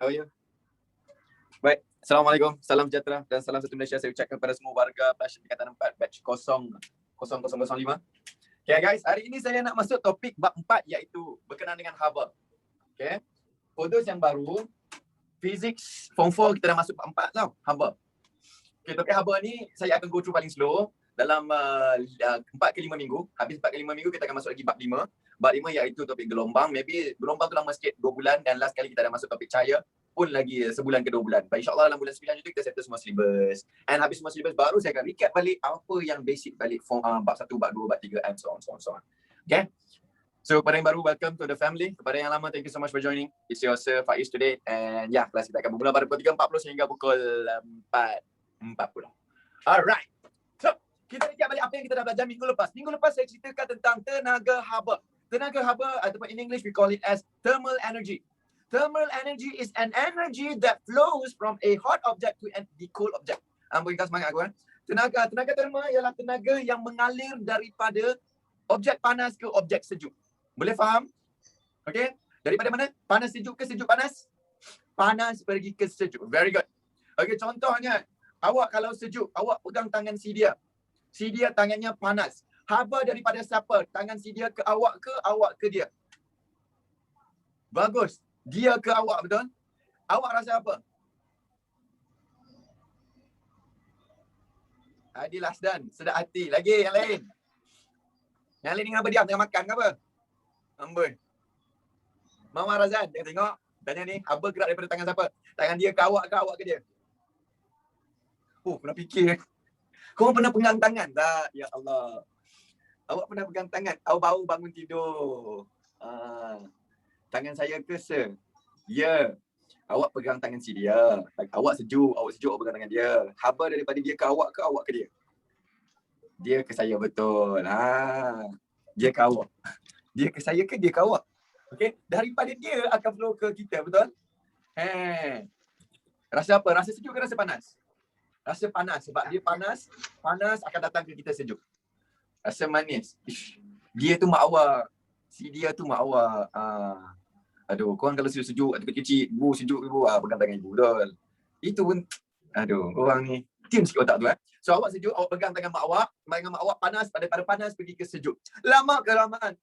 How are you? Baik, Assalamualaikum, salam sejahtera dan salam satu Malaysia saya ucapkan kepada semua warga Passion Tingkatan 4 batch 0005. Okay guys, hari ini saya nak masuk topik bab 4 iaitu berkenaan dengan haba. Okay, for those yang baru, Physics Form 4 kita dah masuk bab 4 tau, haba. Okay, topik haba ni saya akan go through paling slow dalam 4 ke 5 minggu. Habis 4 ke 5 minggu kita akan masuk lagi bab 5. Bab 5 iaitu topik gelombang. Maybe gelombang tu lama sikit, 2 bulan, dan last kali kita dah masuk topik cahaya pun lagi sebulan ke 2 bulan. But insyaAllah dalam bulan 9 itu kita settle semua syllabus. And habis semua syllabus baru saya akan recap balik apa yang basic balik form bab 1, bab 2, bab 3 and so on. Okay. So kepada yang baru, welcome to the family. Kepada yang lama, thank you so much for joining. It's your Sir Faiz today. And yeah, kelas kita akan bermula pada pukul 3.40 sehingga pukul 4.40. Alright. So, kita recap balik apa yang kita dah belajar minggu lepas. Minggu lepas saya ceritakan tentang tenaga haba. Tenaga haba ataupun in English we call it as thermal energy. Thermal energy is an energy that flows from a hot object to the cold object. Bagi kau semangat aku. Tenaga thermal ialah tenaga yang mengalir daripada objek panas ke objek sejuk. Boleh faham? Okay. Daripada mana? Panas sejuk ke sejuk panas? Panas pergi ke sejuk. Very good. Okay, contohnya, awak kalau sejuk, awak pegang tangan si dia. Si dia tangannya panas. Haba daripada siapa? Tangan si dia ke awak ke dia? Bagus. Dia ke awak, betul? Awak rasa apa? Adil Asdan, sedap hati. Lagi yang lain. Yang lain ni kenapa diam? Tengah makan ke apa? Amboi. Mama Razan, dia tengok. Tanya ni, haba gerak daripada tangan siapa? Tangan dia ke awak ke dia? Oh, pernah fikir. Kau pernah pegang tangan? Tak, ya Allah. Awak pernah pegang tangan? Awak baru bangun tidur. Tangan saya ke sir? Ya. Awak pegang tangan si dia. Awak sejuk, awak pegang tangan dia. Haba daripada dia ke awak ke dia? Dia ke saya, betul. Dia ke awak. Dia ke saya ke dia ke awak? Okey, daripada dia akan flow ke kita, betul? Rasa apa? Rasa sejuk ke rasa panas? Rasa panas sebab dia panas akan datang ke kita sejuk. Rasa manis. Dia tu mak awak. Si dia tu mak awak. Aduh, korang kalau sejuk atau kecil, ibu sejuk ibu, pegang tangan ibu, betul. Itu pun, aduh, korang ni tune sikit otak tu. So awak sejuk, awak pegang tangan mak awak panas, daripada panas pergi ke sejuk. Lama kelamaan.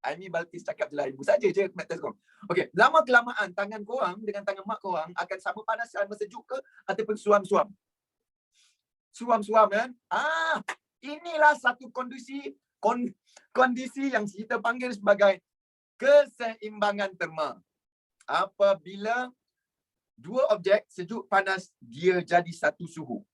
Ini Balkis cakap je lah, ibu saja je test korang. Okey, lama kelamaan tangan korang dengan tangan mak korang akan sama panas, sama sejuk ke ataupun suam-suam. Suam-suam kan? Inilah satu kondisi yang kita panggil sebagai keseimbangan terma. Apabila dua objek sejuk panas dia jadi satu suhu.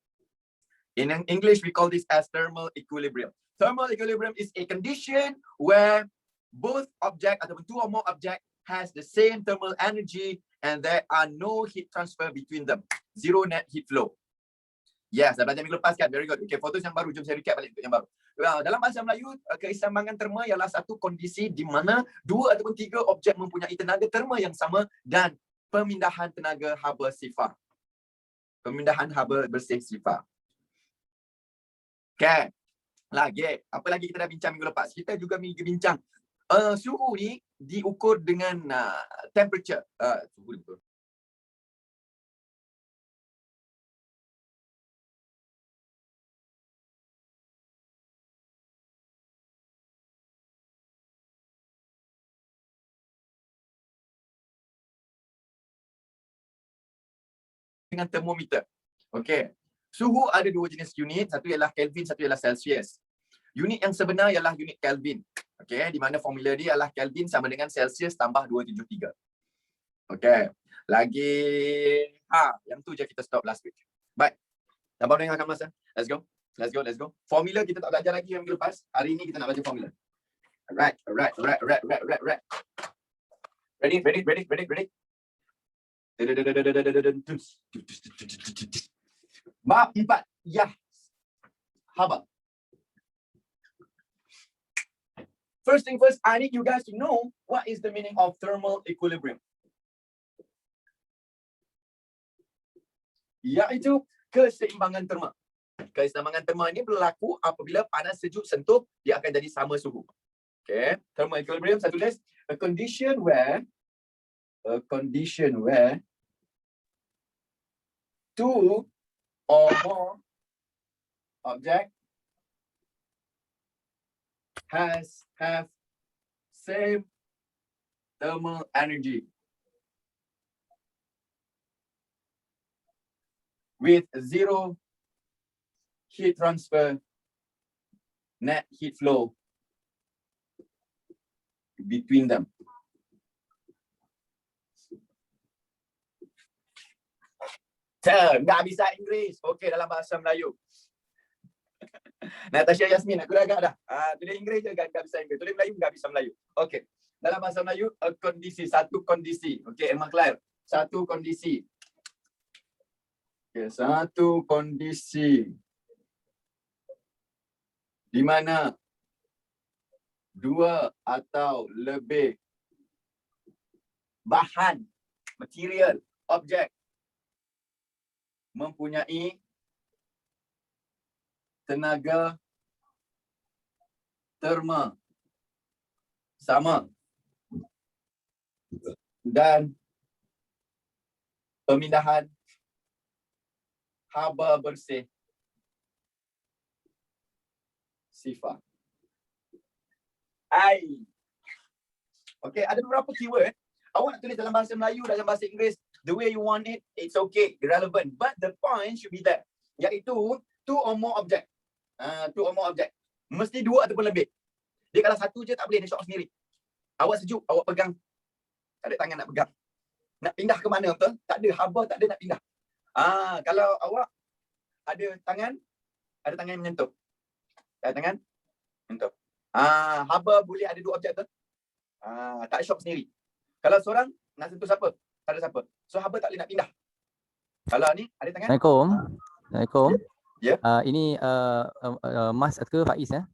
In English we call this as thermal equilibrium. Thermal equilibrium is a condition where both object ataupun two or more object has the same thermal energy and there are no heat transfer between them. Zero net heat flow. Yes, dah belajar minggu lepas kan? Very good. Okay, fotos yang baru. Jom saya recap balik untuk yang baru. Dalam bahasa Melayu, keseimbangan terma ialah satu kondisi di mana dua ataupun tiga objek mempunyai tenaga terma yang sama dan pemindahan tenaga haba sifar. Pemindahan haba bersih sifar. Okay. Lagi, apa lagi kita dah bincang minggu lepas? Kita juga bincang suhu ni diukur dengan temperature. Suhu betul. Dengan termometer. Okey. Suhu ada dua jenis unit, satu ialah Kelvin, satu ialah Celsius. Unit yang sebenar ialah unit Kelvin. Okey, di mana formula dia ialah Kelvin sama dengan Celsius tambah 273. Okey. Lagi yang tu je kita stop last week. Baik. Sabar dengarkan masa. Let's go. Formula kita tak belajar lagi yang minggu lepas. Hari ini kita nak belajar formula. Alright. Ready? Bab 4. Ya. Haba. First thing first, I need you guys to know what is the meaning of thermal equilibrium. Iaitu keseimbangan terma. Keseimbangan terma ini berlaku apabila panas sejuk sentuh, dia akan jadi sama suhu. Okay. Thermal equilibrium, satu list. A condition where two or more object have same thermal energy with zero heat transfer, net heat flow between them. Nggak bisa Inggeris. Okey, dalam bahasa Melayu. Natasha Yasmin, aku dah agak dah. Tulis Inggeris je nggak bisa Inggeris. Tulis Melayu nggak bisa Melayu. Okey. Dalam bahasa Melayu, kondisi, satu kondisi. Okey, Emma Claire. Satu kondisi. Okey, satu kondisi. Di mana dua atau lebih bahan, material, objek mempunyai tenaga terma sama dan pemindahan haba bersih sifar. Okay, ada beberapa keyword. Awak nak tulis dalam bahasa Melayu, dalam bahasa Inggeris, the way you want it, it's okay, irrelevant. But the point should be there. Iaitu, two or more object. Two or more object. Mesti dua ataupun lebih. Dia kalau satu je tak boleh, dia shock sendiri. Awak sejuk, awak pegang. Tak ada tangan nak pegang. Nak pindah ke mana betul? Tak ada, haba tak ada nak pindah. Kalau awak ada tangan yang menyentuh. Ada tangan, menyentuh. Haba boleh ada dua objek tu. Tak shock sendiri. Kalau seorang nak sentuh siapa? Tak ada siapa. So haba tak boleh nak pindah. Kalau ni ada tangan. Assalamualaikum. Ya. Ini Mas ke Faiz ya?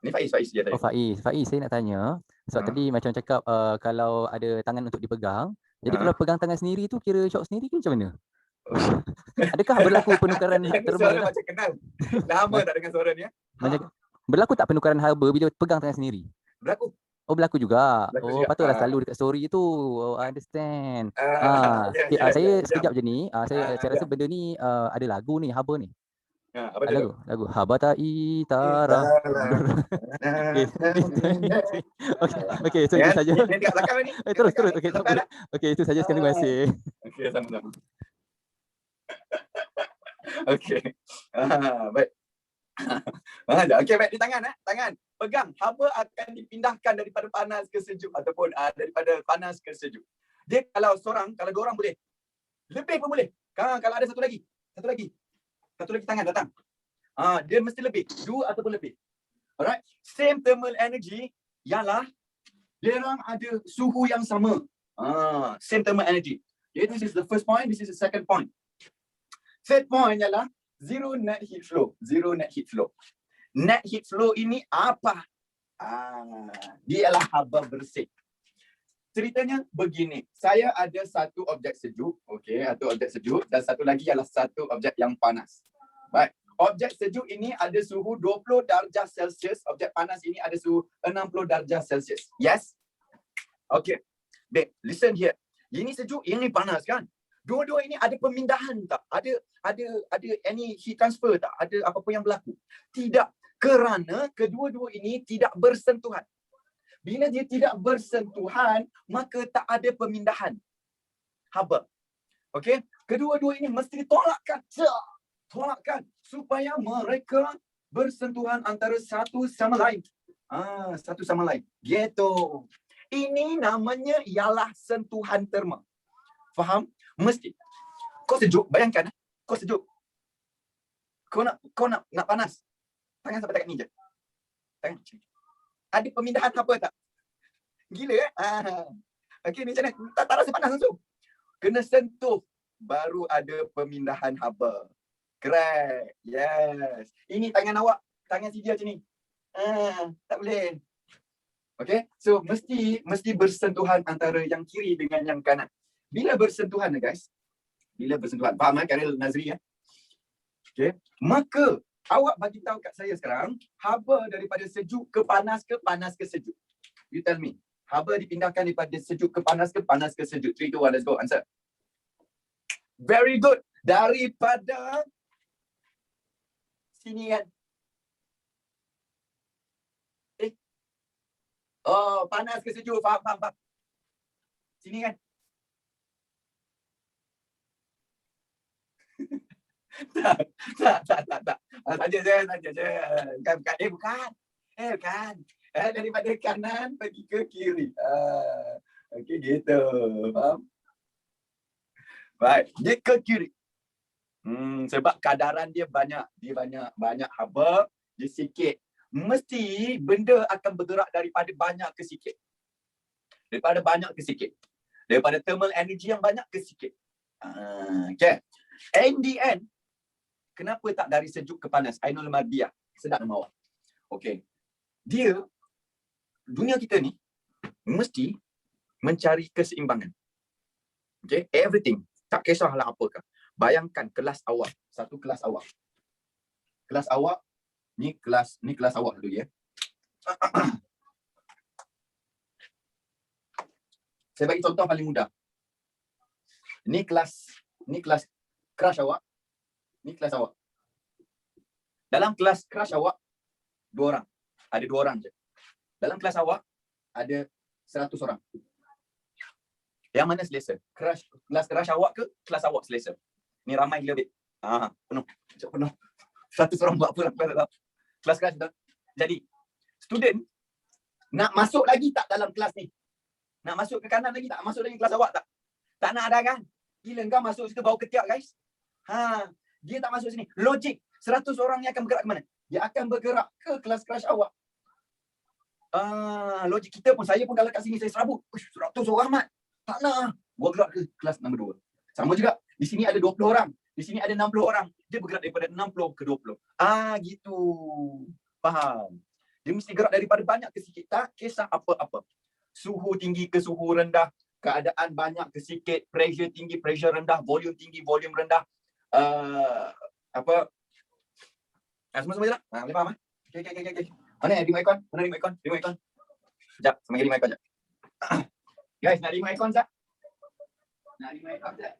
Ni Faiz dia tadi. Oh Faiz, saya nak tanya. Sebab tadi macam cakap kalau ada tangan untuk dipegang. Jadi kalau pegang tangan sendiri tu kira shock sendiri ke macam mana? Adakah berlaku penukaran terma? Suara macam kenal. Lama tak dengar suara ni ya. Berlaku tak penukaran haba bila pegang tangan sendiri? Berlaku. Oh berlaku juga. Berlaku juga. Patutlah selalu dekat story tu. Oh, I understand. Saya sekejap je ni. Saya rasa benda ni ada lagu ni, haba ni. Apa lagu? Lagu Haba ta'i tara. Okey, so itu saja. Terus. Okey, tak apa. Okey, itu saja sekali. Terima kasih. Okey, sama-sama. Okey. Baik. Okey, baik, di tangan tangan. Pegang. Haba akan dipindahkan daripada panas ke sejuk ataupun daripada panas ke sejuk. Dia kalau dua orang boleh. Lebih pun boleh. Kalau ada satu lagi tangan datang. Dia mesti lebih, dua ataupun lebih. Alright. Same thermal energy ialah dia orang ada suhu yang sama. Same thermal energy. Okay, this is the first point, this is the second point. Third point ialah zero net heat flow. Net heat flow ini apa? Dia ialah haba bersih. Ceritanya begini, saya ada satu objek sejuk, satu objek sejuk dan satu lagi ialah satu objek yang panas. Baik, objek sejuk ini ada suhu 20 darjah Celsius, objek panas ini ada suhu 60 darjah Celsius. Yes? Okay. Baik, listen here. Ini sejuk, ini panas kan? Dua-dua ini ada pemindahan tak? Ada any heat transfer tak? Ada apa-apa yang berlaku? Tidak, kerana kedua-dua ini tidak bersentuhan. Bila dia tidak bersentuhan, maka tak ada pemindahan haba. Okey, kedua-dua ini mesti tolakkan supaya mereka bersentuhan antara satu sama lain. Satu sama lain. Gitu. Ini namanya ialah sentuhan terma. Faham? Mesti. Kau sejuk, bayangkan kau sejuk. Kau nak panas. Tangan sampai dekat ni je. Tangan. Ada pemindahan haba tak? Gila Okey, ni macam mana? Tak rasa panas langsung. Kena sentuh baru ada pemindahan haba. Correct. Yes. Ini tangan awak, tangan si dia macam ni. Tak boleh. Okey. So mesti bersentuhan antara yang kiri dengan yang kanan. Bila bersentuhan guys. Bila bersentuhan. Faham Karil Nazri Okey. Maka awak bagi tahu kat saya sekarang, haba daripada sejuk ke panas ke panas ke sejuk. You tell me. Haba dipindahkan daripada sejuk ke panas ke sejuk. 3, 2, 1, let's go. Answer. Very good. Daripada sini kan. Oh, panas ke sejuk? Faham. Sini kan. tak. Saja je. Bukan. Bukan. Daripada kanan pergi ke kiri. Okey, gitu. Faham? Baik, dia ke kiri. Sebab kadaran dia banyak. Dia banyak haba, dia sikit. Mesti benda akan bergerak daripada banyak ke sikit. Daripada banyak ke sikit. Daripada thermal energy yang banyak ke sikit. Okay. In the end, kenapa tak dari sejuk ke panas? Ainul Mardiyah. Sedap nama awak. Okay. Dia, dunia kita ni, mesti mencari keseimbangan. Okay. Everything. Tak kisahlah apakah. Bayangkan kelas awak. Satu kelas awak. Kelas awak, ni kelas awak dulu ya. Saya bagi contoh paling mudah. Ni kelas crush awak. Ni kelas awak. Dalam kelas crush awak, 2 orang. Ada 2 orang je. Dalam kelas awak, ada 100 orang. Yang mana selesa? Kelas crush awak ke kelas awak selesa? Ni ramai gila, babe. Penuh. Macam penuh. 100 orang buat apa dalam kelas crush tu. Jadi, student nak masuk lagi tak dalam kelas ni? Nak masuk ke kanan lagi tak? Masuk lagi kelas awak tak? Tak nak ada kan? Gila kau masuk situ bau ketiak, guys. Dia tak masuk sini. Logik. 100 orang ni akan bergerak ke mana? Dia akan bergerak ke kelas crush awak. Logik kita pun, saya pun kalau kat sini saya serabut. 100 orang mat. Tak nak. Gua gerak ke kelas nombor 2. Sama juga. Di sini ada 20 orang. Di sini ada 60 orang. Dia bergerak daripada 60 ke 20. Gitu. Faham? Dia mesti gerak daripada banyak ke sikit. Tak kisah apa-apa. Suhu tinggi ke suhu rendah. Keadaan banyak ke sikit. Pressure tinggi, pressure rendah. Volume tinggi, volume rendah. Semua-semua je lah. Boleh faham? Okay. Mana remote aircon? Mana remote aircon? Remote aircon. Sekejap. Sama remote aircon sekejap. Guys, nak remote aircon sekejap? Nak remote aircon sekejap?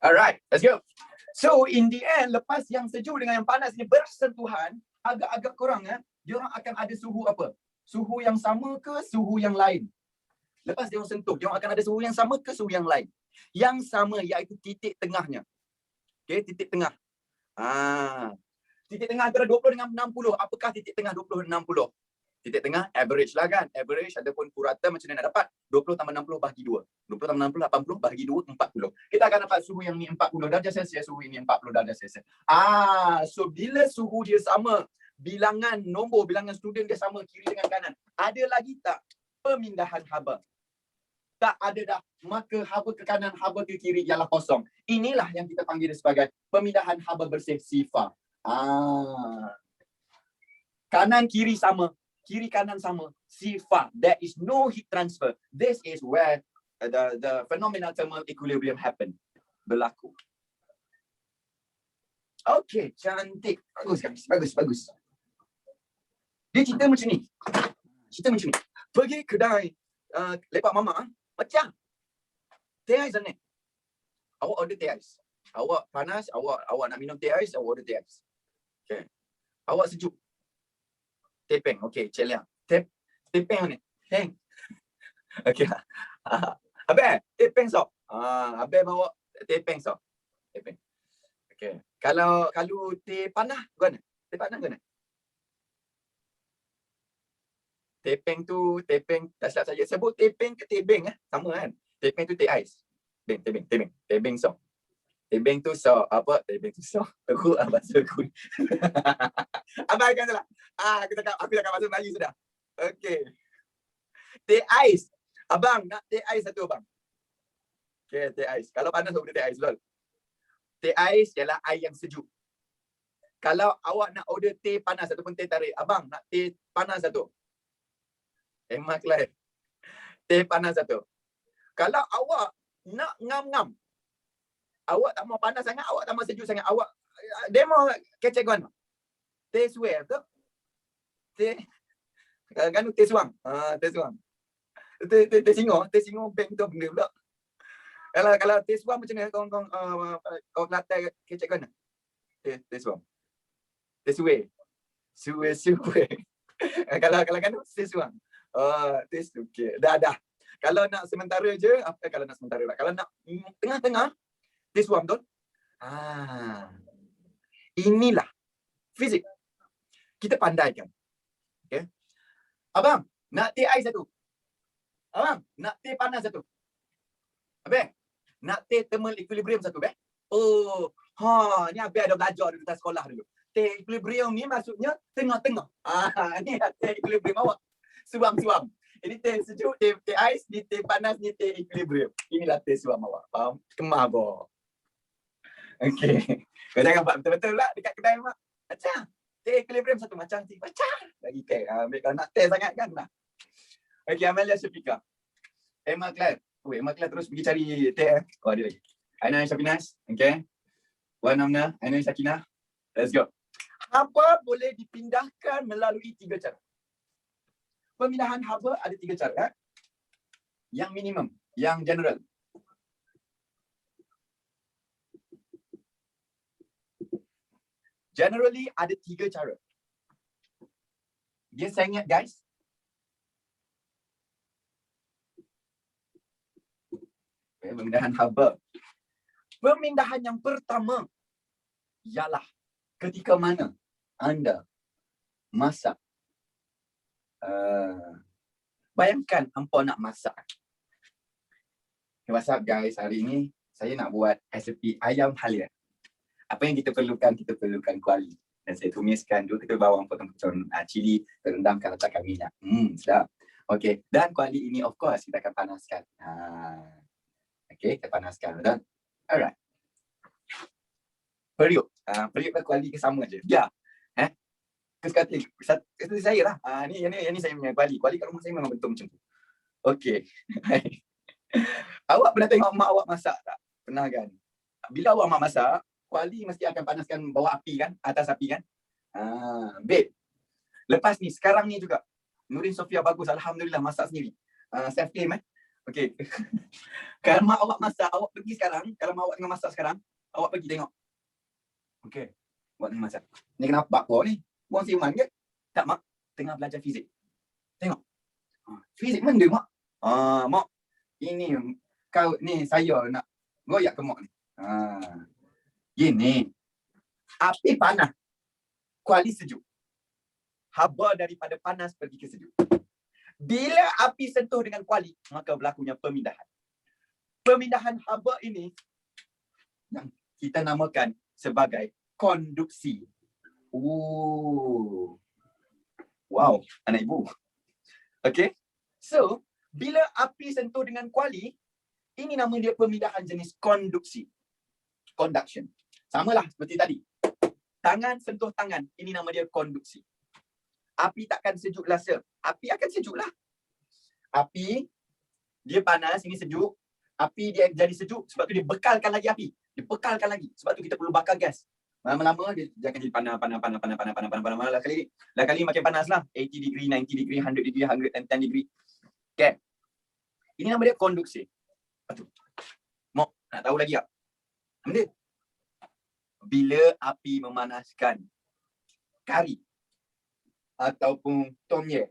Alright, let's go. So in the end, lepas yang sejuk dengan yang panas ni bersentuhan, agak-agak kurang dia orang akan ada suhu apa? Suhu yang sama ke suhu yang lain? Lepas dia orang sentuh, dia orang akan ada suhu yang sama ke suhu yang lain? Yang sama iaitu titik tengahnya. Okay, titik tengah. Titik tengah antara 20 dengan 60. Apakah titik tengah 20 dan 60? Titik tengah average lah kan. Average ataupun purata macam mana nak dapat? 20 tambah 60 bahagi 2. 20 tambah 60, 80 bahagi 2, 40. Kita akan dapat suhu yang ni 40 darjah Celsius, suhu ini 40 darjah Celsius. So bila suhu dia sama, bilangan nombor, bilangan student dia sama kiri dengan kanan. Ada lagi tak pemindahan haba? Tak ada dah. Maka haba ke kanan, haba ke kiri ialah kosong. Inilah yang kita panggil sebagai pemindahan haba bersih sifar. Kanan kiri sama. Kiri kanan sama, sifar. There is no heat transfer. This is where the phenomenal thermal equilibrium happen. Berlaku. Okay, cantik. Bagus. Dia cerita macam ni. Pergi kedai lepak mama, macam teh ais ni. Awak order teh ais. Awak panas, awak nak minum teh ais, awak order teh ais. Okay. Awak sejuk. Tepeng. Okey, Cik Liang. Tepeng ni. Teng. Okey. Abang, tepeng sok. Abang bawa tepeng sok. Tepeng. Okey. Kalau teh panah guna? Teh panah guna? Tepeng tak silap saja. Sebut tepeng ke tebeng sama kan? Tepeng tu teh ais. Tebeng sok. Tebeng tu sok. Apa? Tebeng tu sok. Aku bahasa aku. Abang akan salah. Aku cakap bahasa Melayu sudah. Okey. Teh ais. Abang nak teh ais satu abang. Okey, teh ais. Kalau panas boleh teh ais lol. Teh ais ialah air yang sejuk. Kalau awak nak order teh panas ataupun teh tarik, abang nak teh panas satu. Emak lain. Teh panas satu. Kalau awak nak ngam-ngam, Awak tak mau panas sangat, awak tak mau sejuk sangat. Awak demo kecek kan. Teh suai tu. Teh kan teh suang. Teh suang. Teh singo bank tu benda pula. Kalau teh suang macam ni kau Kelantan kecek kan. Teh suang. Teh suai. Suai. Kalau kan teh suang. Teh okey. Dah. Kalau nak sementara je, kalau nak sementara lah. Kalau nak tengah-tengah, teh suam tu. Inilah fizik. Kita pandai kan. Okay. Abang, nak teh ais satu. Abang, nak teh panas satu. Abang, nak teh thermal equilibrium satu, beh. Oh, ni abang ada belajar di sekolah dulu. Teh equilibrium ni maksudnya tengah-tengah. Ni teh equilibrium awak. Suam-suam. Ini teh sejuk, teh ais, ni teh panas, ni teh equilibrium. Inilah teh suam awak. Faham? Kemah boh. Okey. Kau jangan buat betul-betul pula dekat kedai mak. Macam teh equilibrium satu macam teh. Macam lagi teh. Ambil kalau nak teh sangat kan lah. Okey, Amelia Syafika. Emma Claire. Emma Claire terus pergi cari teh. Oh, ada lagi. Aina Syafinas. Okey. Wan Amna, Aina Sakinah. Let's go. Haba boleh dipindahkan melalui 3 cara. Pemindahan haba ada 3 cara. Yang minimum, yang general. Generally ada 3 cara. Dia saya ingat guys. Pemindahan haba. Pemindahan yang pertama ialah ketika mana anda masak. Bayangkan hampa nak masak. What's up guys, hari ini saya nak buat resepi ayam halia. Apa yang kita perlukan? Kita perlukan kuali. Dan saya tumiskan dulu, kita bawang potong-potong cili, terendamkan, letakkan minyak. Sedap. Okey, dan kuali ini of course kita akan panaskan. Okey, kita panaskan. Dan alright. Periuk. Periuk kuali ke sama je. Ya. Kesekati saya lah. Ni saya punya kuali. Kuali kat rumah saya memang bentuk macam tu. Okey. Awak pernah tengok mak awak masak tak? Pernah kan? Bila awak mak masak, kuali mesti akan panaskan bawah api kan? Atas api kan? Babe. Lepas ni, sekarang ni juga. Nurin Sofia bagus. Alhamdulillah masak sendiri. Self claim Okey. Kalau mak awak masak, awak pergi sekarang. Kalau mak awak tengah masak sekarang, awak pergi tengok. Okey. Awak tengah masak. Ni kenapa kau ni? Buang siuman ke? Tak mak. Tengah belajar fizik. Tengok. Fizik mana mak? Mak. Ini kau ni saya nak goyak ke mak ni. Gini. Api panas. Kuali sejuk. Haba daripada panas pergi ke sejuk. Bila api sentuh dengan kuali, maka berlakunya pemindahan. Pemindahan haba ini yang kita namakan sebagai konduksi. Wow, anak ibu. Okay. So, bila api sentuh dengan kuali, ini nama dia pemindahan jenis konduksi. Conduction. Samalah seperti tadi. Tangan sentuh tangan, ini nama dia konduksi. Api takkan sejuk lasa. Api akan sejuk lah. Api, dia panas, ini sejuk. Api dia jadi sejuk, sebab tu dia bekalkan lagi api. Dia bekalkan lagi. Sebab tu kita perlu bakar gas. Lama-lama dia akan jadi panas. Lah kali makin panas lah. 80 degree, 90 degree, 100 degree, 110 degree. Okay. Ini nama dia konduksi. Betul. Mau nak tahu lagi tak? Benda. Bila api memanaskan kari ataupun tom yum.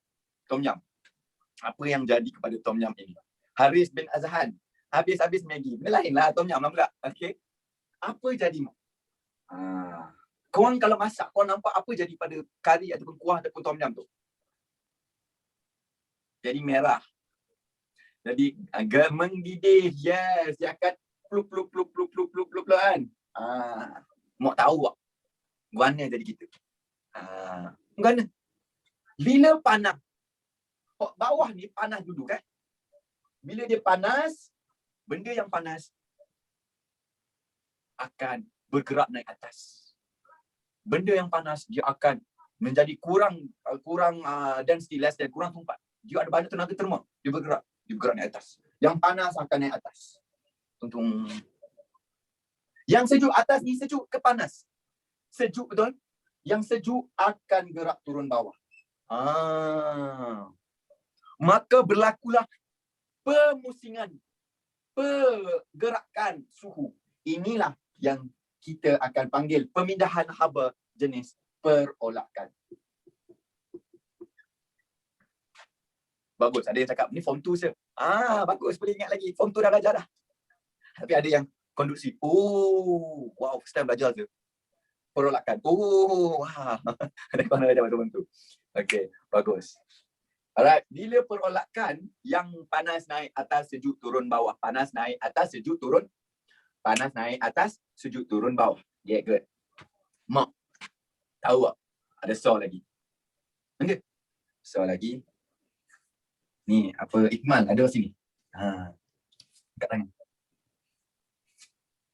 Apa yang jadi kepada tom yum ini? Haris bin Azhan. Habis-habis Maggi. Benda lain lah tom yum lah pula. Okay. Apa jadi mak? Korang kalau masak, korang nampak apa jadi pada kari ataupun kuah ataupun tom yum tu? Jadi merah. Jadi mendidih. Yes. Dia akan plup kan. Mak tahu tak? Guana jadi gitu. Guana. Bila panas. Bawah ni panas dulu kan. Bila dia panas, benda yang panas akan bergerak naik atas. Benda yang panas dia akan menjadi kurang density, less than, kurang tumpat. Dia ada banyak tenaga terma, dia bergerak naik atas. Yang panas akan naik atas. Tuntung. Yang sejuk atas ni sejuk ke panas? Sejuk, betul? Yang sejuk akan gerak turun bawah. Maka berlakulah pemusingan, pergerakan suhu. Inilah yang kita akan panggil pemindahan haba jenis perolakan. Bagus, ada yang cakap ni form 2 je. Bagus, boleh ingat lagi. Form 2 dah belajar dah. Tapi ada yang konduksi. Oh, wow, first time belajar je. Perolakan. Oh, wah. Ada kawan belajar form 2. Okey, bagus. Alright, bila perolakan yang panas naik atas, sejuk turun bawah. Panas naik atas, sejuk turun. Panas naik atas, sejuk turun bawah. Yeah, good. Mak, tahu tak? Ada saw lagi. Okay. Saw lagi. Ni, apa, Ikmal ada sini. Kat tangan.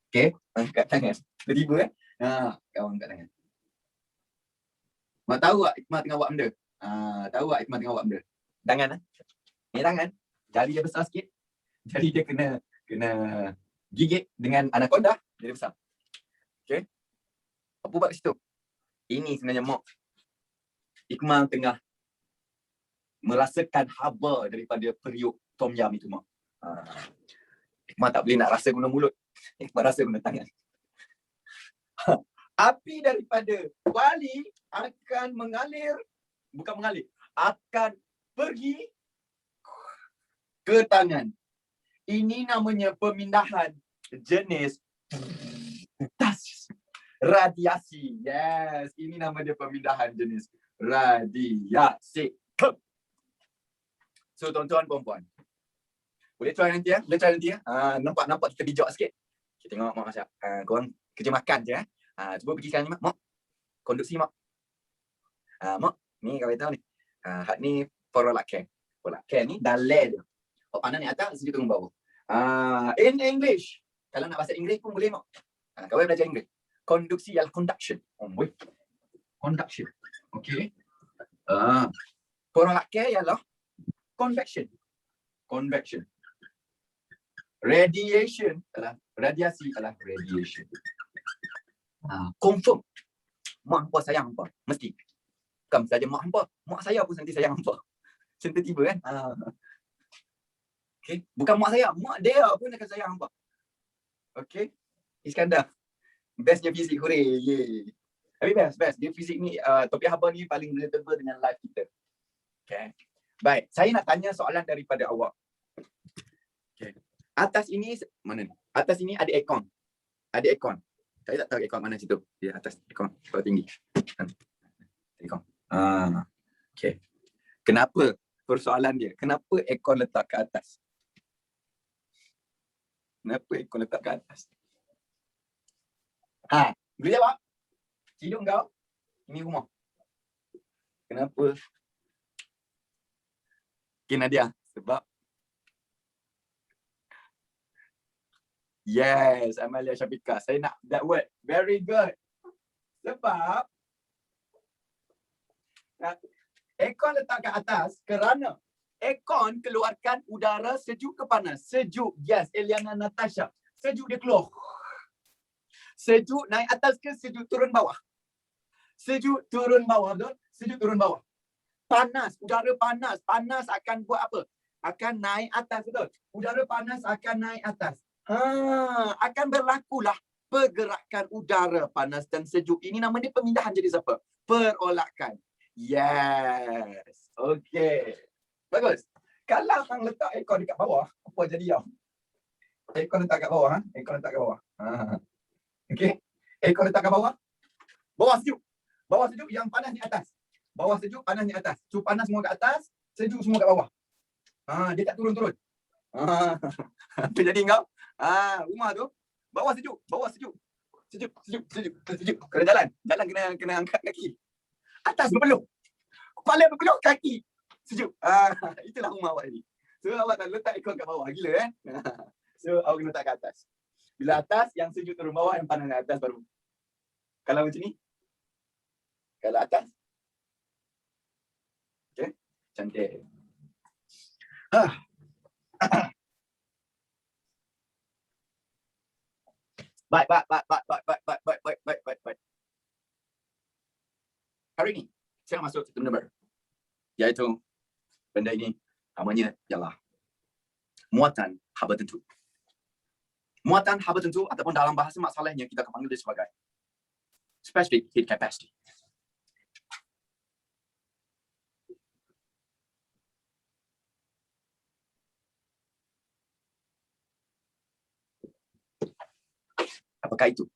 Okay, kat tangan. Tiba-tiba kawan kat tangan. Mak tahu tak Ikmal tengah buat benda? Tahu tak Ikmal tengah buat benda? Tangan ni tangan. Jari dia besar sikit. Jari dia kena gigit dengan anaconda, dia besar. Okay. Apa buat kat situ? Ini sebenarnya mak. Ikmal tengah merasakan haba daripada periuk tom yum itu mak. Ikmal tak boleh nak rasa guna mulut. Ikmal rasa guna tangan. Api daripada kuali akan akan pergi ke tangan. Ini namanya pemindahan jenis radiasi. Yes, ini nama dia pemindahan jenis radiasi. So tuan-tuan puan-puan, boleh try nanti ya? Boleh try nanti ya? Nampak kita bijak sikit. Kita tengok mak masak. Korang kerja makan je ya. Cuba pergi sekarang ni mak. Mak, konduksi mak. Mak, ni kau tahu ni. Hak ni perolakan. Perolakan ni dalai dia. Panas ni atas, sejuk turun bawah. In English, kalau nak bahasa Inggeris pun boleh mak. Kau belajar Inggeris. Konduksi ialah conduction. Conduction. Okay. Perolakan ialah convection. Convection. Radiation adalah radiasi adalah radiation. Confirm. Mak hampa sayang hampa. Mesti. Bukan saja mak hampa. Mak saya pun nanti sayang hampa. Macam tiba kan? Okay. Bukan mak saya. Mak dia pun akan sayang hampa. Okay. Iskandar. Bestnya fizik. Hooray. Yeay. Tapi best. Dia fizik ni, topik haba ni paling relatable dengan life kita. Okay. Baik. Saya nak tanya soalan daripada awak. Okay. Atas ini, mana ni? Atas ini ada aircon. Ada aircon. Saya tak tahu aircon mana situ. Dia atas aircon. Kalau tinggi. Aircon. Okay. Kenapa? Persoalan dia. Kenapa aircon letak ke atas? Kenapa aircon letak ke atas? Boleh jawab? Hidung kau? Ini rumah. Kenapa? Okay, Nadia. Sebab yes, Amalia Syafika. Saya nak that word. Very good. Sebab aircon letak ke atas kerana aircon keluarkan udara sejuk ke panas? Sejuk. Yes, Eliana Natasha. Sejuk dia keluar. Sejuk naik atas ke sejuk turun bawah? Sejuk turun bawah, betul? Sejuk turun bawah. Panas, udara panas. Panas akan buat apa? Akan naik atas, betul? Udara panas akan naik atas. Akan berlakulah pergerakan udara panas dan sejuk. Ini nama dia pemindahan jenis apa? Perolakan. Yes. Okay. Bagus. Kalau hang letak aircon dekat bawah, apa jadi yang? Aircon letak kat bawah, Aircon letak kat bawah. Okay. Aircon letak kat bawah. Bawah sejuk. Bawah sejuk, yang panas ni atas. Bawah sejuk, panas ni atas. So panas semua kat atas, sejuk semua kat bawah. Dia tak turun-turun. Apa jadi kau? Rumah tu bawah sejuk, sejuk. Kena jalan kena angkat kaki. Atas berpeluh. Kepala berpeluh, kaki sejuk. Itulah rumah awak ni. So awak tak letak aircon kat bawah, gila kan? So awak kena letak kat atas. Bila atas, yang sejuk turun bawah, yang panas kat atas baru. Kalau macam ni, kalau atas, okay, cantik. Baik. Hari ini, saya nak masuk satu benda baru. Iaitu, benda ini namanya ialah muatan haba tentu. Muatan haba tentu ataupun dalam bahasa masalahnya kita akan panggil dia sebagai specific heat capacity. Apakah itu?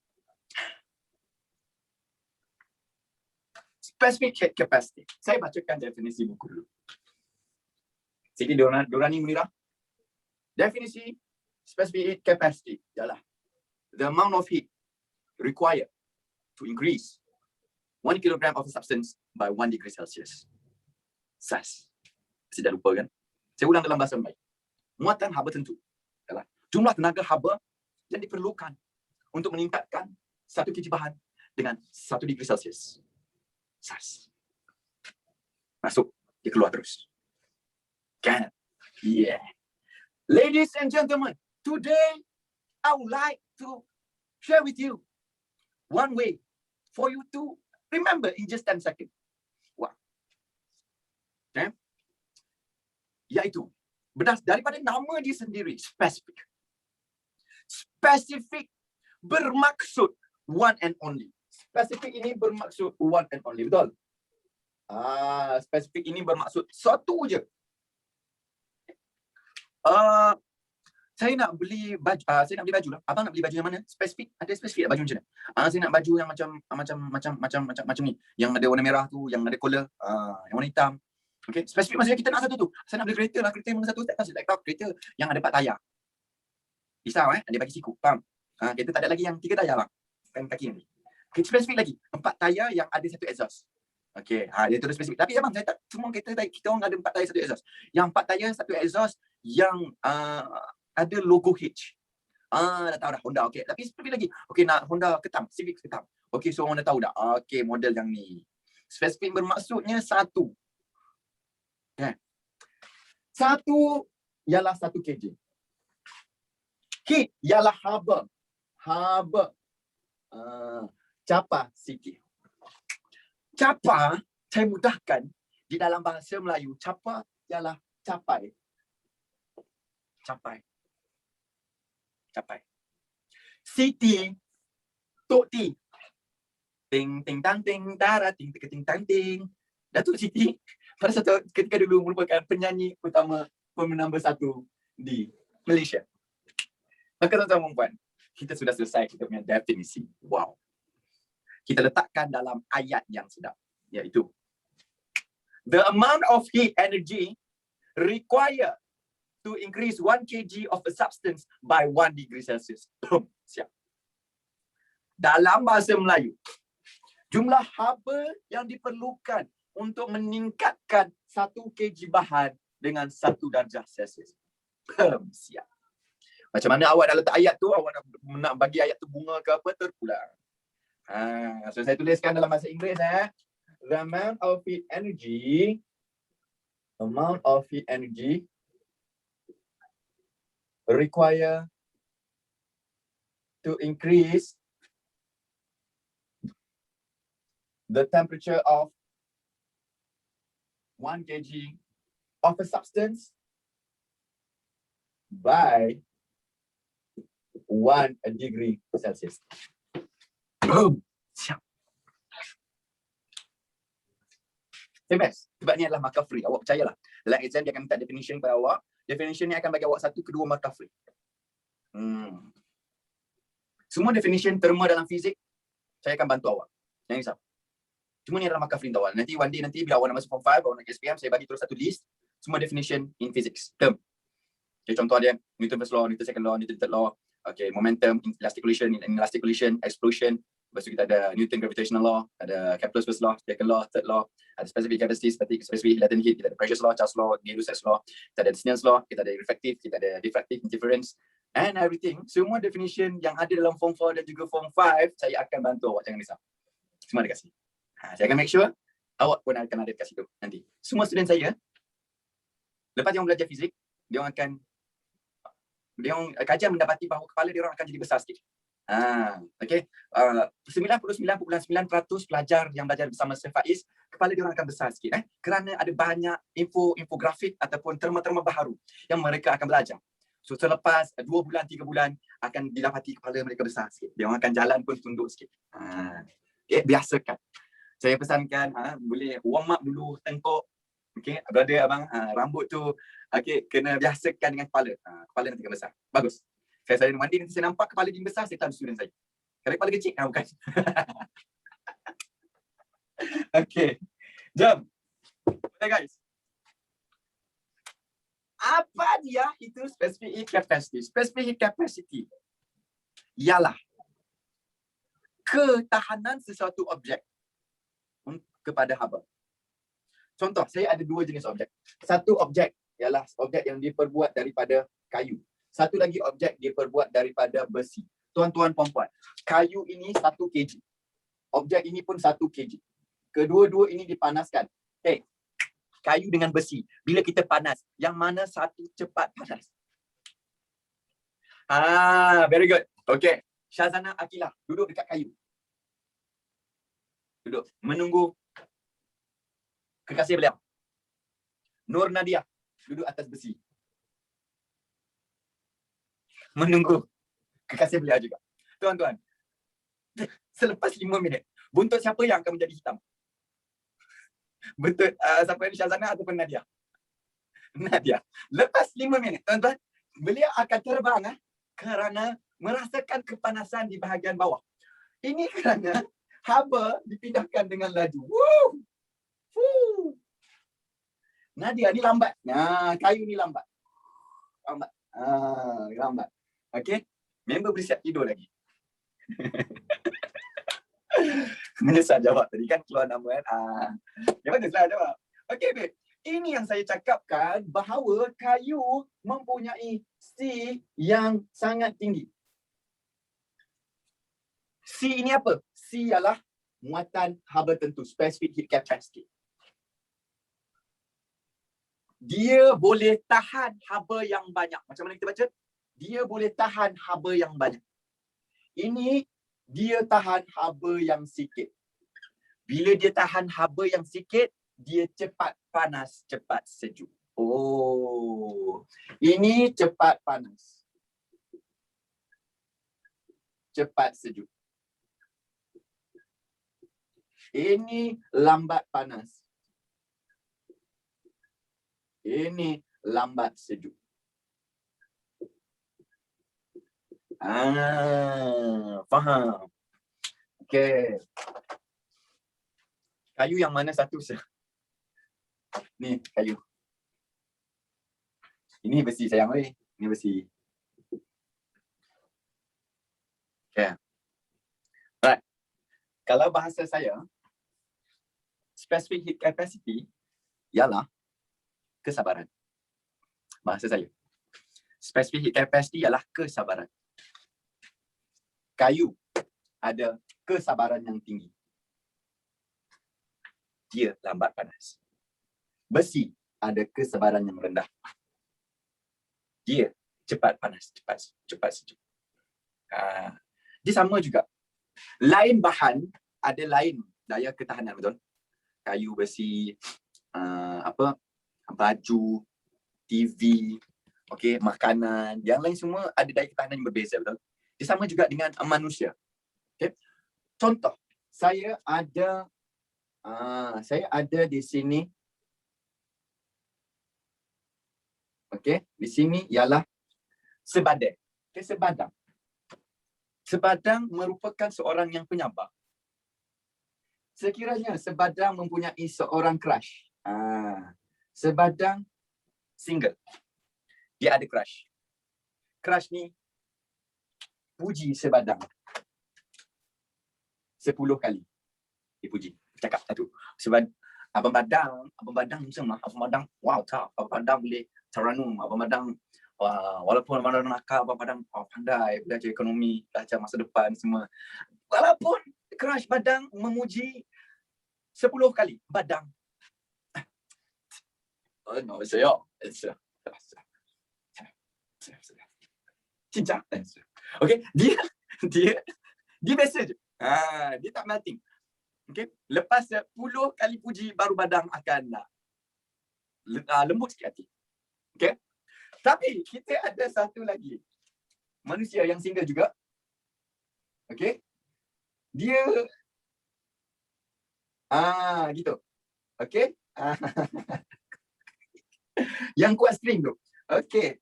Specific heat capacity. Saya bacakan definisi buku dulu. Sini Dorani Munirah. Definisi specific heat capacity ialah the amount of heat required to increase 1 kilogram of a substance by 1 degree Celsius. SAS. Saya dah lupa kan? Saya ulang dalam bahasa baik. Muatan haba tentu ialah jumlah tenaga haba yang diperlukan untuk meningkatkan 1 kg bahan dengan 1 degree Celsius. SAS. Masuk, dia keluar terus. Kan? Yeah. Ladies and gentlemen, today I would like to share with you one way for you to remember in just 10 seconds. Wow. Okay? Iaitu, daripada nama dia sendiri, specific. Specific bermaksud one and only. Specific ini bermaksud one and only, betul? Specific ini bermaksud satu je. Saya nak beli baju, lah. Abang nak beli baju yang mana? Spesifik. Ada spesifik baju macam mana? Saya nak baju yang macam ni. Yang ada warna merah tu, yang ada collar, yang warna hitam. Okay, spesifik maksudnya kita nak satu tu. Saya nak beli kereta lah, kereta yang mana satu? Tak tahu kereta yang ada 4 tayar. Risau dia bagi siku, faham? Kereta tak ada lagi yang 3 tayar lah. Kan kaki ni. Okay, spesifik lagi. 4 tayar yang ada 1 exhaust. Okay, dia tulis spesifik. Tapi abang, saya tak semua kereta kita orang ada 4 tayar 1 exhaust. Yang 4 tayar 1 exhaust yang ada logo H. Dah tahu dah Honda. Okey, tapi spesifik lagi. Okey, nak Honda ketam, Civic ketam. Okey, so orang dah tahu dah. Okey, model yang ni. Spesifik bermaksudnya satu. Okay. Satu ialah 1 kg. Heat ialah haba. Capa sikit. Capa, saya mudahkan di dalam bahasa Melayu. Capa ialah capai. Siti, Tok Ti. Ting ting tang ting tara ting ting tang ting. Datuk Siti pada satu ketika dulu merupakan penyanyi utama nombor 1 di Malaysia. Maka tuan-tuan dan puan, kita sudah selesai kita punya definisi. Wow. Kita letakkan dalam ayat yang sedap, iaitu the amount of heat energy required to increase 1 kg of a substance by 1 degree Celsius. Siap. Dalam bahasa Melayu, jumlah haba yang diperlukan untuk meningkatkan 1 kg bahan dengan 1 darjah Celsius. Siap. Macam mana awak dah letak ayat tu, awak nak bagi ayat tu bunga ke apa, terpulang. So saya tuliskan dalam bahasa Inggeris. The amount of heat energy require to increase the temperature of 1 kg of a substance by 1 degree Celsius. Boom. Siap. Best. Sebab ni adalah markah free. Awak percayalah. Dalam exam dia akan minta definition kepada awak. Definition ni akan bagi awak 1 ke 2 markah free. Semua definition terma dalam fizik, saya akan bantu awak. Jangan risau. Cuma ni adalah markah free untuk awak. Nanti one day bila awak nak masuk form 5, awak nak SPM, saya bagi terus satu list. Semua definition in physics. Term. Okay, contoh dia, Newton first law, Newton second law, Newton third law. Okay, momentum, elastic collision, explosion. Lepas tu kita ada Newton gravitational law, ada Kepler's first law, second law, third law, ada specific capacity, specific latent heat, kita ada Precious law, Charles law, Gay-Lussac's law, kita ada Snell's law, kita ada refractive, kita ada diffractive, interference, and everything. Semua definition yang ada dalam form 4 dan juga form 5, saya akan bantu awak, jangan risau. Semua ada kat sini. Saya akan make sure awak pun akan ada kat situ nanti. Semua student saya, lepas dia orang belajar fizik, dia orang kajian mendapati bahawa kepala dia orang akan jadi besar sikit. Okay. 99.9% pelajar yang belajar bersama Sir Faiz, kepala dia orang akan besar sikit. Kerana ada banyak infografik ataupun terma-terma baharu yang mereka akan belajar. So selepas 2 bulan, 3 bulan akan didapati kepala mereka besar sikit. Dia orang akan jalan pun tunduk sikit. Okay, biasakan. Saya pesankan boleh warm up dulu tengkok. Okay, brother abang, rambut tu okay, kena biasakan dengan kepala. Kepala nanti akan besar. Bagus. Saya mandi nanti saya nampak kepala dia besar, saya tahu student saya. Kalau kepala kecil, bukan. Okay. Jom. Okay guys. Apa dia itu specific heat capacity? Specific heat capacity ialah ketahanan sesuatu objek kepada haba. Contoh, saya ada 2 jenis objek. Satu objek ialah objek yang diperbuat daripada kayu. Satu lagi objek diperbuat daripada besi. Tuan-tuan puan-puan, kayu ini 1 kg. Objek ini pun 1 kg. Kedua-dua ini dipanaskan. Kayu dengan besi. Bila kita panas, yang mana satu cepat panas? Very good. Okay. Syazana Akilah duduk dekat kayu. Duduk. Menunggu kekasih beliau. Nur Nadia duduk atas besi. Menunggu kekasih beliau juga. Tuan-tuan, selepas 5 minit, buntut siapa yang akan menjadi hitam? Buntut siapa ni, Syazana ataupun Nadia? Nadia. Lepas 5 minit, tuan-tuan, beliau akan terbang kerana merasakan kepanasan di bahagian bawah. Ini kerana haba dipindahkan dengan laju. Woo! Nadia ni lambat. Kayu ni lambat. Lambat. Okey. Member boleh siap tidur lagi. Menyesal jawab tadi kan keluar nama kan. Yang mana salah jawab? Okey babe. Ini yang saya cakapkan bahawa kayu mempunyai C yang sangat tinggi. C ini apa? C ialah muatan haba tentu, specific heat capacity. Dia boleh tahan haba yang banyak. Macam mana kita baca? Dia boleh tahan haba yang banyak. Ini dia tahan haba yang sikit. Bila dia tahan haba yang sikit, dia cepat panas, cepat sejuk. Oh, ini cepat panas, cepat sejuk. Ini lambat panas. Ini lambat sejuk. Faham. Okey. Kayu yang mana satu? Ni kayu. Ini besi sayang oi. Ini besi. Okey. Right. Kalau bahasa saya, specific heat capacity ialah kesabaran. Bahasa saya. Specific heat capacity ialah kesabaran. Kayu ada kesabaran yang tinggi. Dia lambat panas. Besi ada kesabaran yang rendah. Dia cepat panas, cepat sejuk. Dia sama juga. Lain bahan ada lain daya ketahanan, betul? Kayu, besi, baju, TV, okey, makanan, yang lain semua ada daya ketahanan yang berbeza, betul? Dia sama juga dengan manusia. Okay. Contoh, saya ada di sini. Okey, di sini ialah sebadang. Okay, sebadang. Sebadang merupakan seorang yang penyabar. Sekiranya sebadang mempunyai seorang crush. Sebadang single. Dia ada crush. Crush ni puji sebadang 10 kali. Dipuji. Cakap satu. Abang Badang semua. Abang Badang, wow, tak. Abang Badang boleh teranum. Abang Badang, walaupun Abang Badang nakal, Abang Badang pandai belajar ekonomi, belajar masa depan semua. Walaupun crush Badang memuji 10 kali. Badang. No, saya. Cinta. Okey, dia dia biasa je. Dia tak melting. Okay. Lepas 10 kali puji baru badan akan lembut sikit hati. Okay. Tapi kita ada satu lagi manusia yang single juga. Okay. Dia gitu. Okay. Yang kuat string tu. Okay.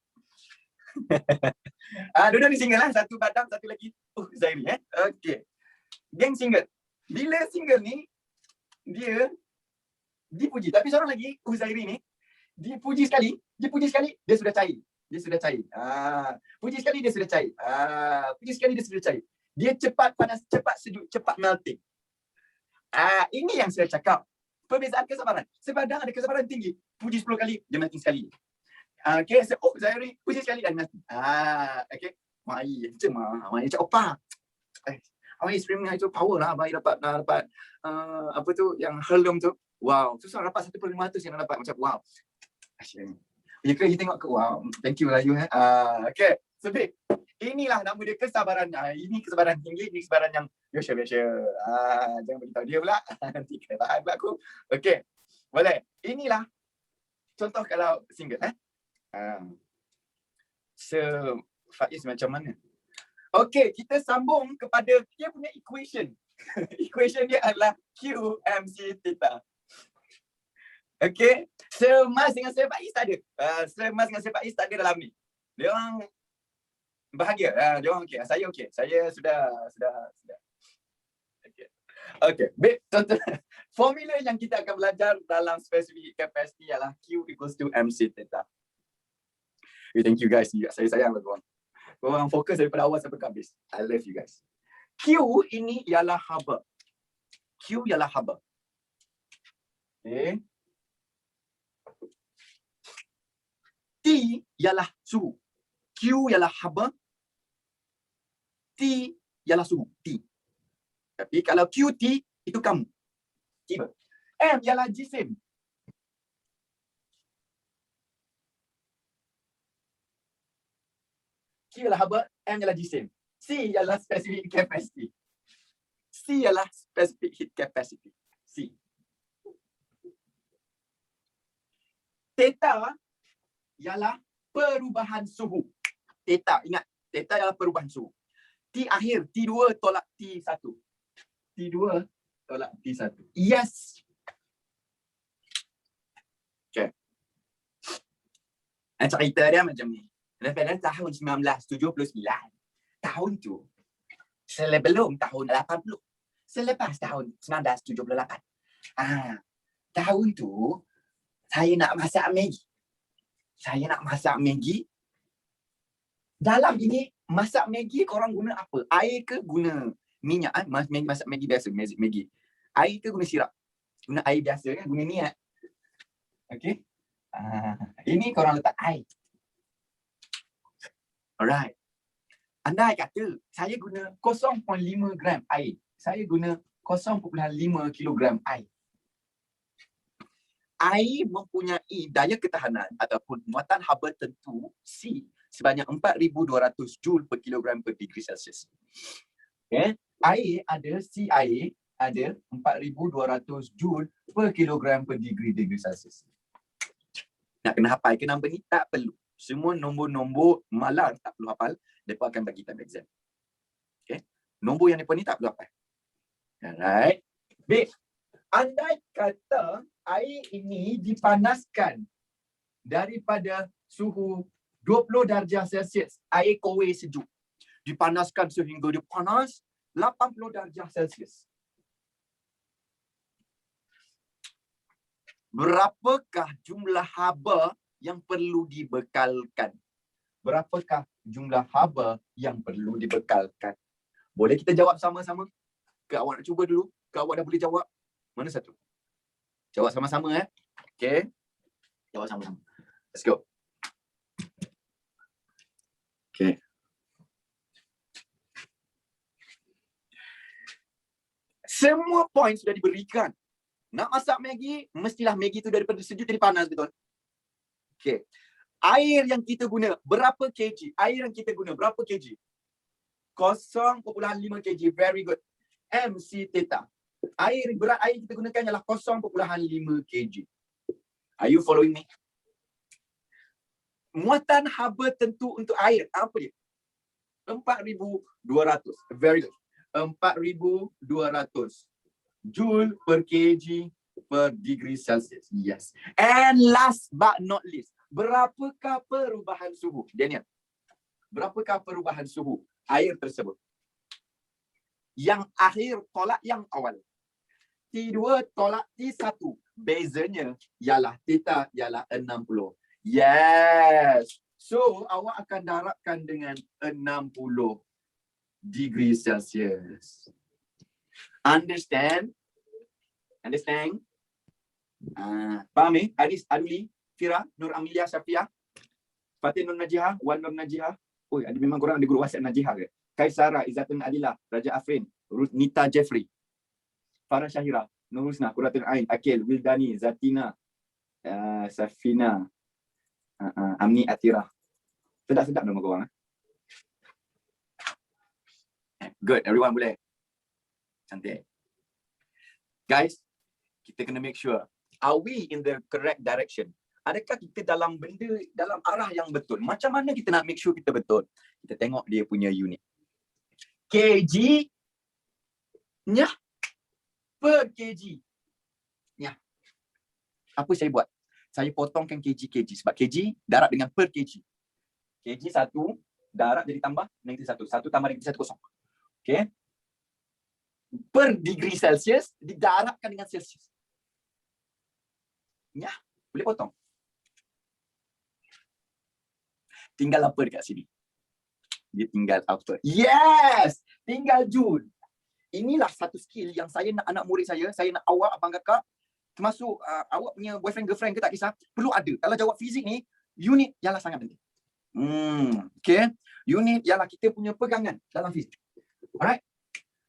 Dua-dua ni single lah. Satu Badam, satu lagi Zairi. Okay. Geng single. Bila single ni, dia dipuji. Tapi seorang lagi, Zairi ni, dipuji sekali, dia sudah cair. Puji sekali, dia sudah cair. Puji sekali, dia sudah cair. Dia cepat panas, cepat sejuk, cepat melting. Ini yang saya cakap. Perbezaan kesabaran. Sebadang ada kesabaran tinggi. Puji 10 kali, dia melting sekali. Okay, so, Zairi, puji sekali dan melting. Okay. Mai, macam opa. Mai streaming itu power lah. Mai dapat apa tu, yang Hurlum tu. Wow, susah dapat 1/500 yang dapat. Macam wow. Asyik. Ya ke, you tengok ke? Wow, thank you lah you. Okay, so babe, inilah nama dia kesabaran. Ini kesabaran tinggi, ini kesabaran yang biasa. Jangan beritahu dia pula. Nanti kena tahan pula aku. Okay, boleh. Inilah contoh kalau single. So, Faiz macam mana? Okay, kita sambung kepada dia punya equation. Equation dia adalah QMC theta. Okay, Semas dengan Sir Faiz tak ada. Semas dengan Sir Faiz tak ada dalam ni. Dia orang bahagia. Dia orang okey. Saya okey. Saya sudah. Okay. Baik, contoh formula yang kita akan belajar dalam specific capacity ialah Q equals to MC theta. Thank you guys. Saya sayang korang. Korang fokus daripada awal sampai ke habis. I love you guys. Q ini ialah haba. Q ialah haba. Okay. T ialah suhu. Q ialah haba. T ialah suhu. T. Tapi kalau QT itu kamu. Tiba. M ialah jisim. Q ialah haba, M ialah jisim. C ialah specific capacity. C ialah specific heat capacity. C. Theta ialah perubahan suhu. Theta, ingat. Theta ialah perubahan suhu. T akhir, T2 tolak T1. T2 tolak T1. Yes. Okay. Cerita dia macam ni. Pada tahun 1979. Tahun tu sebelum tahun 80. Selepas tahun 1978. Tahun tu saya nak masak Maggi. Dalam ini masak Maggi korang guna apa? Air ke guna minyak? Masak Maggi biasa, Maggi. Air ke guna sirap? Guna air biasa kan? Guna minyak. Okay. Ini korang letak air. Alright. Andai kata saya guna 0.5 gram air. Saya guna 0.5 kilogram air. Air mempunyai daya ketahanan ataupun muatan haba tentu C sebanyak 4,200 joule per kilogram per degree Celsius. Okay. Air ada 4,200 joule per kilogram per degree Celsius. Nak kena hafal ke nombor ni? Tak perlu. Semua nombor-nombor malar tak perlu hafal. Mereka akan bagi time exam. Okay. Nombor yang mereka ni tak perlu hafal. Alright. Baik. Andai kata air ini dipanaskan daripada suhu 20 darjah Celsius, air kowe sejuk. Dipanaskan sehingga dia panas 80 darjah Celsius. Berapakah jumlah haba yang perlu dibekalkan? Berapakah jumlah haba yang perlu dibekalkan? Boleh kita jawab sama-sama? Ke awak nak cuba dulu? Ke awak dah boleh jawab? Mana satu? Jawab sama-sama Okay. Jawab sama-sama. Let's go. Okay. Semua poin sudah diberikan. Nak masak Maggi, mestilah Maggi tu daripada sejuk jadi panas, betul? Okay. Air yang kita guna berapa kg? Air yang kita guna berapa kg? 0.5 kg. Very good. MC theta. Berat air kita gunakan ialah 0.5 kg. Are you following me? Muatan haba tentu untuk air apa dia? 4,200. Very good. 4,200 joule per kg per degree Celsius. Yes. And last but not least, berapakah perubahan suhu? Daniel, berapakah perubahan suhu air tersebut? Yang akhir tolak yang awal. T2 tolak T1. Bezanya ialah theta ialah 60. Yes. So, awak akan darabkan dengan 60 degree Celsius. Understand? Understand? Faham ni? Hadis Aduli, Fira, Nur Amelia, Syafiah, Fatih Nur Najihah, Wan Nur Najihah. Oh, ada memang korang ada guru WhatsApp Najihah ke? Kaisara, Izzatun Adilah, Raja Afrin, Nita Jeffrey, Farah Syahira, Nur Husna, Quratul Ain, Akil, Wildani, Zatina, Safina, Amni Atira. Sedap-sedap nama korang. Good, everyone boleh. Cantik. Guys, kita kena make sure, are we in the correct direction? Adakah kita dalam arah yang betul? Macam mana kita nak make sure kita betul? Kita tengok dia punya unit. Kg-nya per kg. Ya. Apa saya buat? Saya potongkan kg sebab kg darab dengan per kg. Kg 1 darab jadi tambah negatif 1. 1 tambah negatif 1 kosong. Okey. Per degree Celsius didarabkan dengan Celsius. Ya, boleh potong. Tinggal apa dekat sini? Dia tinggal apa? Yes! Tinggal joule. Inilah satu skill yang saya nak anak murid saya nak awak, abang kakak, termasuk awak punya boyfriend, girlfriend ke tak kisah, perlu ada. Kalau jawab fizik ni, unit ialah sangat penting. Okay. Unit ialah kita punya pegangan dalam fizik. Alright.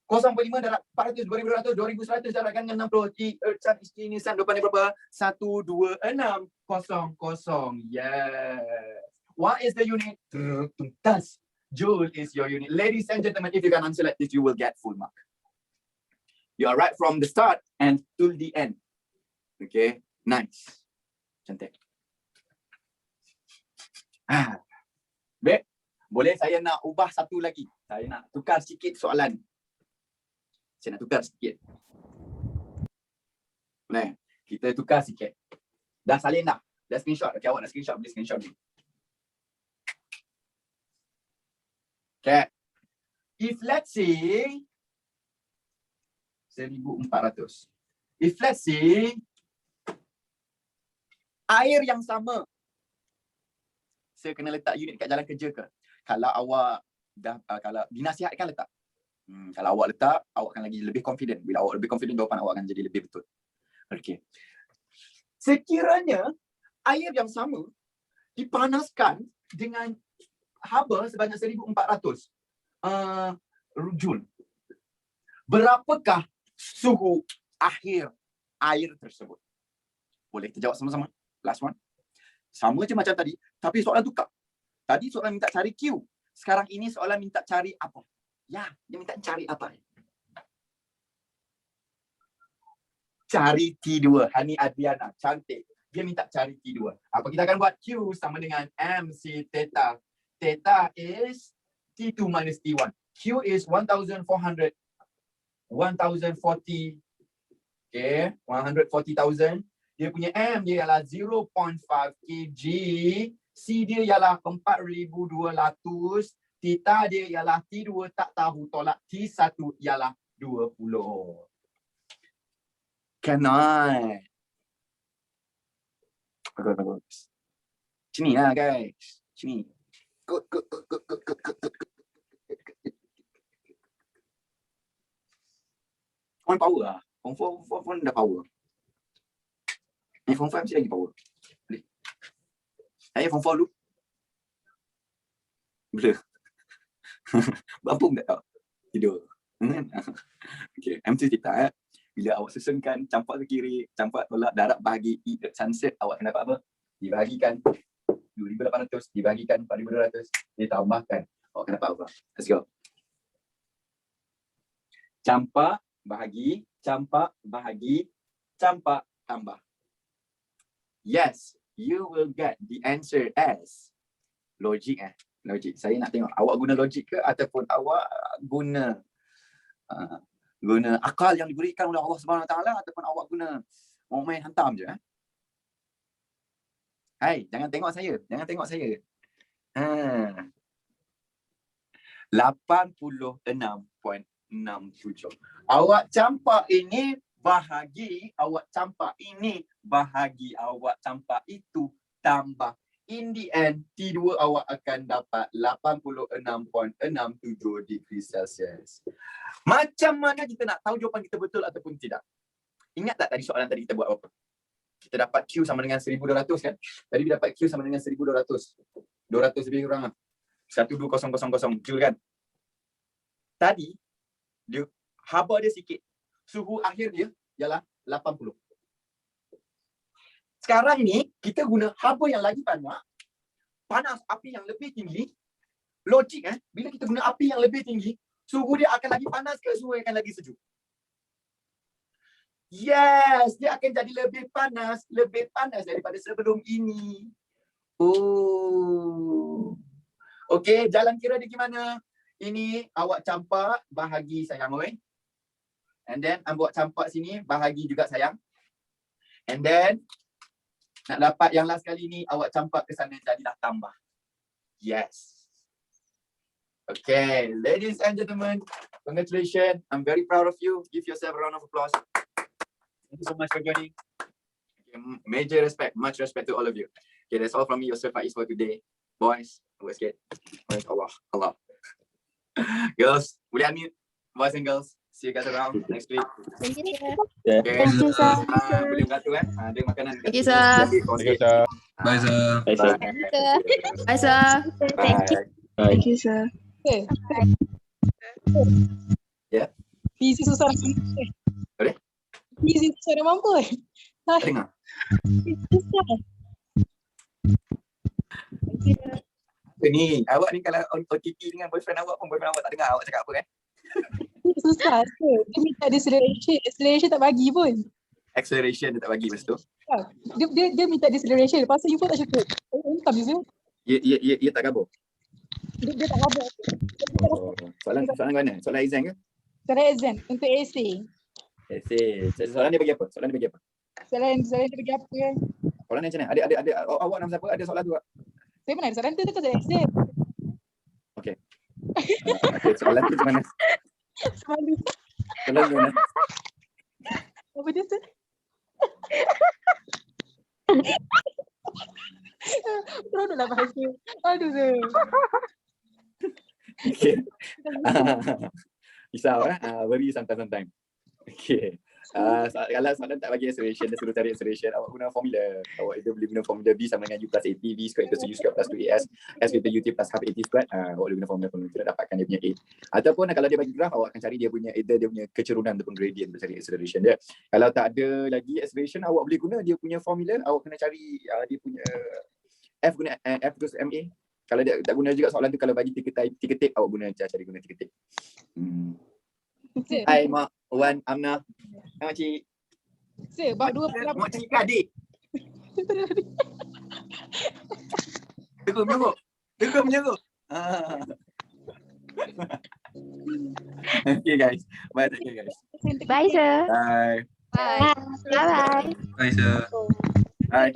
0.5 darab 400, 2,200, 2,100 darabkan dengan 60. Earth is ini sun depannya berapa? 1, 2, 6, 0, 0. Yes. What is the unit? Tuntas. Joule is your unit. Ladies and gentlemen, if you can answer like this, you will get full mark. You are right from the start and till the end. Okay, nice. Cantik. Baik, boleh saya nak ubah satu lagi. Saya nak tukar sikit soalan. Saya nak tukar sikit. Boleh, kita tukar sikit. Dah salin dah? Dah screenshot? Okay, awak nak screenshot? Boleh screenshot ni. Okay. If let's say 1,400. If let's say air yang sama, saya kena letak unit kat jalan kerja ke? Kalau awak dah kalau dinasihatkan letak. Kalau awak letak, awak akan lagi lebih confident. Bila awak lebih confident, jawapan awak akan jadi lebih betul. Okey. Sekiranya air yang sama dipanaskan dengan haba sebanyak 1,400 joule. Berapakah suhu akhir air tersebut? Boleh kita jawab sama-sama? Last one. Sama je macam tadi, tapi soalan tukar. Tadi soalan minta cari Q. Sekarang ini soalan minta cari apa? Ya, dia minta cari apa? Cari T2. Hani Adriana, cantik. Dia minta cari T2. Apa kita akan buat? Q sama dengan MC theta. Theta is T2 minus T1. Q is 1,400. 1,040. Okay, 140,000. Dia punya M dia ialah 0.5 kg. C dia ialah 4,200. Theta dia ialah T2 tak tahu tolak T1 ialah 20. Cannot. Bagus. Sini lah guys. Sini. Good. On power lah. Form 4 dah power. Form 5 mesti lagi power. Boleh. Saya form 4 dulu. Boleh. Bampung tak tahu? Tidur. Okay. MC theta. Bila awak susunkan campak ke kiri, campak tolak, darab bahagi E sunset, awak kena dapat apa? Dibahagikan 2,800, dibahagikan 4,200, ditambahkan. Awak kena dapat apa? Let's go. Campak bahagi, campak bahagi, campak tambah. Yes, you will get the answer as logik logik. Saya nak tengok awak guna logik ke ataupun awak guna guna akal yang diberikan oleh Allah Subhanahu Wa Taala ataupun awak guna main hantam je. Hai, jangan tengok saya, jangan tengok saya. 86.67. Awak campak ini bahagi, awak campak ini bahagi, awak campak itu tambah. In the end, T2 awak akan dapat 86.67 degree Celsius. Macam mana kita nak tahu jawapan kita betul ataupun tidak? Ingat tak tadi soalan tadi kita buat apa? Kita dapat Q sama dengan 1200 kan? Tadi kita dapat Q sama dengan 1200. 200 lebih kurang lah. 12000 Joule kan? Tadi, dia haba dia sikit. Suhu akhir dia ialah 80. Sekarang ni, kita guna haba yang lagi banyak. Panas api yang lebih tinggi. Logik bila kita guna api yang lebih tinggi, suhu dia akan lagi panas ke suhu akan lagi sejuk? Yes, dia akan jadi lebih panas daripada sebelum ini. Oh. Okey, jalan kira dia gimana? Ini awak campak bahagi sayang oi. And then awak campak sini bahagi juga sayang. And then nak dapat yang last kali ni awak campak ke sana jadilah tambah. Yes. Okay, ladies and gentlemen, congratulations. I'm very proud of you. Give yourself a round of applause. Thank you so much for joining. Okay, major respect, much respect to all of you. Okay, that's all from me, Yusuf Faiz for today. Boys, let's get. Allah. Girls, boleh unmute. Boys and girls, see you guys around next week. Thank you, sir. Okay. Thank you, sir. Boleh beratur ada makanan. Thank you, sir. Thank you, sir. Bye, sir. Bye, sir. Bye, sir. Thank you, sir. Ya. Busy susah nak mampu. Boleh? Busy susah nak mampu. Dengar. Ni, awak ni kalau OTT dengan boyfriend awak pun boyfriend awak tak dengar awak cakap apa kan? Susah. Dia minta deceleration. Acceleration tak bagi pun. Acceleration dia tak bagi masa tu. Dia minta deceleration. Lepas tu you pun tak cukup. Entah je. Ya tak kabur. Dia tak habis. Oh, soalan mana? Soalan exam ke? Soalan exam untuk essay. Essay. Soalan dia bagi apa? Soalan dia bagi apa kan? Soalan Macam mana? Ada awak nama siapa? Ada soalan tu tak? saya mana ada soalan tu kan soalan exam. Okay, soalan tu macam mana? Semalu. Soalan tu mana? Apa dia tu? Teronoklah bahasa. Aduh tu. Okay. Risau worry sometime. Okay. Kalau soalan tak bagi acceleration, dia suruh cari acceleration, awak guna formula. Awak itu boleh guna formula B sama dengan U plus 80, V squared equals to U squared plus 2AS, S with the UT plus half 80 squared. Awak boleh guna formula untuk dapatkan dia punya A. Ataupun kalau dia bagi graf, awak akan cari dia punya either dia punya kecerunan ataupun gradient untuk cari acceleration dia. Kalau tak ada lagi acceleration, awak boleh guna dia punya formula. Awak kena cari dia punya F guna F equals MA. Kalau dia tak guna juga soalan tu, kalau bagi tiga tip, awak guna cari guna tiga tip. Hai Mak, Wan, Amna. Hai Makcik. Sir, bab dua pelaburan. Makcik ke adik? Tegur menyuruh. Okay guys. Bye guys. Bye, sir. Bye. Bye. Bye. Bye, sir. Bye.